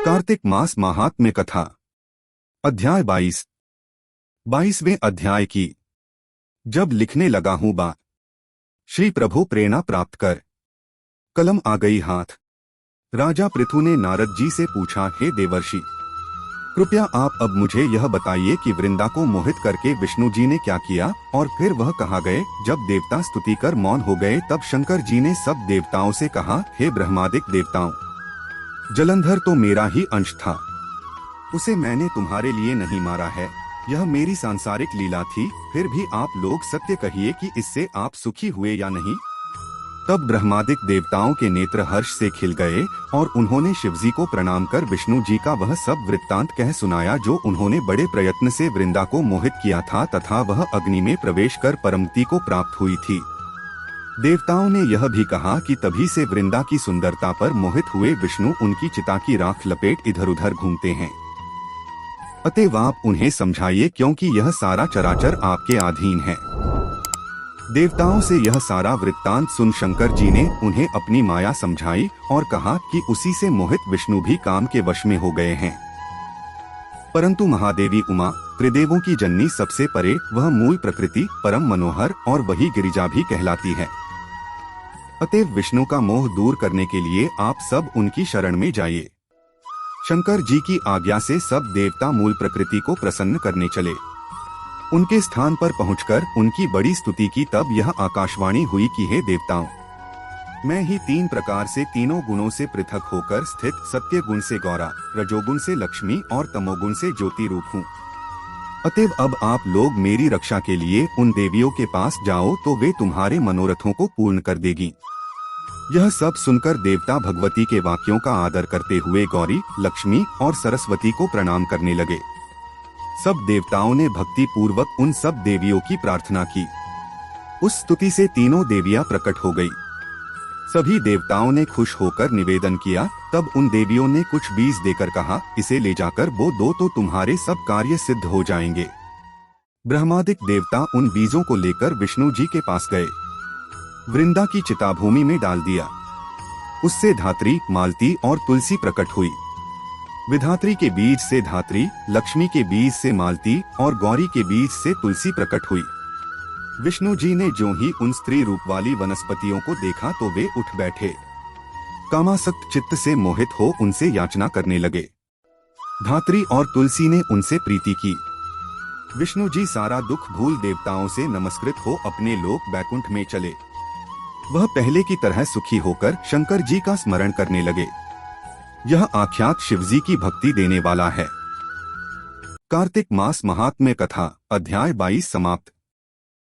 कार्तिक मास महात्म्य कथा अध्याय 22वें अध्याय की। जब लिखने लगा हूँ बात, श्री प्रभु प्रेरणा प्राप्त कर। कलम आ गई हाथ। राजा पृथु ने नारद जी से पूछा, हे देवर्षि, कृपया आप अब मुझे यह बताइए कि वृंदा को मोहित करके विष्णु जी ने क्या किया और फिर वह कहाँ गए। जब देवता स्तुति कर मौन हो गए तब शंकर जी ने सब देवताओं से कहा, हे ब्रह्मादिक देवताओं, जलंधर तो मेरा ही अंश था, उसे मैंने तुम्हारे लिए नहीं मारा है, यह मेरी सांसारिक लीला थी। फिर भी आप लोग सत्य कहिए कि इससे आप सुखी हुए या नहीं। तब ब्रह्मादिक देवताओं के नेत्र हर्ष से खिल गए और उन्होंने शिवजी को प्रणाम कर विष्णु जी का वह सब वृत्तांत कह सुनाया जो उन्होंने बड़े प्रयत्न से वृंदा को मोहित किया था तथा वह अग्नि में प्रवेश कर परमति को प्राप्त हुई थी। देवताओं ने यह भी कहा कि तभी से वृंदा की सुंदरता पर मोहित हुए विष्णु उनकी चिता की राख लपेट इधर उधर घूमते हैं। अतएव आप उन्हें समझाइए, क्योंकि यह सारा चराचर आपके अधीन है। देवताओं से यह सारा वृत्तांत सुन शंकर जी ने उन्हें अपनी माया समझाई और कहा कि उसी से मोहित विष्णु भी काम के वश में हो गए हैं। परंतु महादेवी उमा, त्रिदेवों की जननी, सबसे परे वह मूल प्रकृति परम मनोहर और वही गिरिजा भी कहलाती है। अतएव विष्णु का मोह दूर करने के लिए आप सब उनकी शरण में जाइए। शंकर जी की आज्ञा से सब देवता मूल प्रकृति को प्रसन्न करने चले। उनके स्थान पर पहुंचकर उनकी बड़ी स्तुति की। तब यह आकाशवाणी हुई कि हे देवताओं, मैं ही तीन प्रकार से तीनों गुणों से पृथक होकर स्थित सत्य गुण से गौरा, रजोगुण से लक्ष्मी और तमोगुण से ज्योति रूप हूँ। अतएव अब आप लोग मेरी रक्षा के लिए उन देवियों के पास जाओ तो वे तुम्हारे मनोरथों को पूर्ण कर देगी। यह सब सुनकर देवता भगवती के वाक्यों का आदर करते हुए गौरी, लक्ष्मी और सरस्वती को प्रणाम करने लगे। सब देवताओं ने भक्ति पूर्वक उन सब देवियों की प्रार्थना की। उस स्तुति से तीनों देवियां प्रकट हो गई। सभी देवताओं ने खुश होकर निवेदन किया। तब उन देवियों ने कुछ बीज देकर कहा, इसे ले जाकर बो दो तो तुम्हारे सब कार्य सिद्ध हो जाएंगे। ब्रह्मादिक देवता उन बीजों को लेकर विष्णु जी के पास गए, वृंदा की चिता भूमि में डाल दिया। उससे धात्री, मालती और तुलसी प्रकट हुई। विधात्री के बीज से धात्री, लक्ष्मी के बीज से मालती और गौरी के बीज से तुलसी प्रकट हुई। विष्णु जी ने जो ही उन स्त्री रूप वाली वनस्पतियों को देखा तो वे उठ बैठे। कामासक्त चित्त से मोहित हो उनसे याचना करने लगे। धात्री और तुलसी ने उनसे प्रीति की। विष्णु जी सारा दुख भूल देवताओं से नमस्कृत हो अपने लोक बैकुंठ में चले। वह पहले की तरह सुखी होकर शंकर जी का स्मरण करने लगे। यह आख्यात शिवजी की भक्ति देने वाला है। कार्तिक मास महात्म्य कथा अध्याय 22 समाप्त।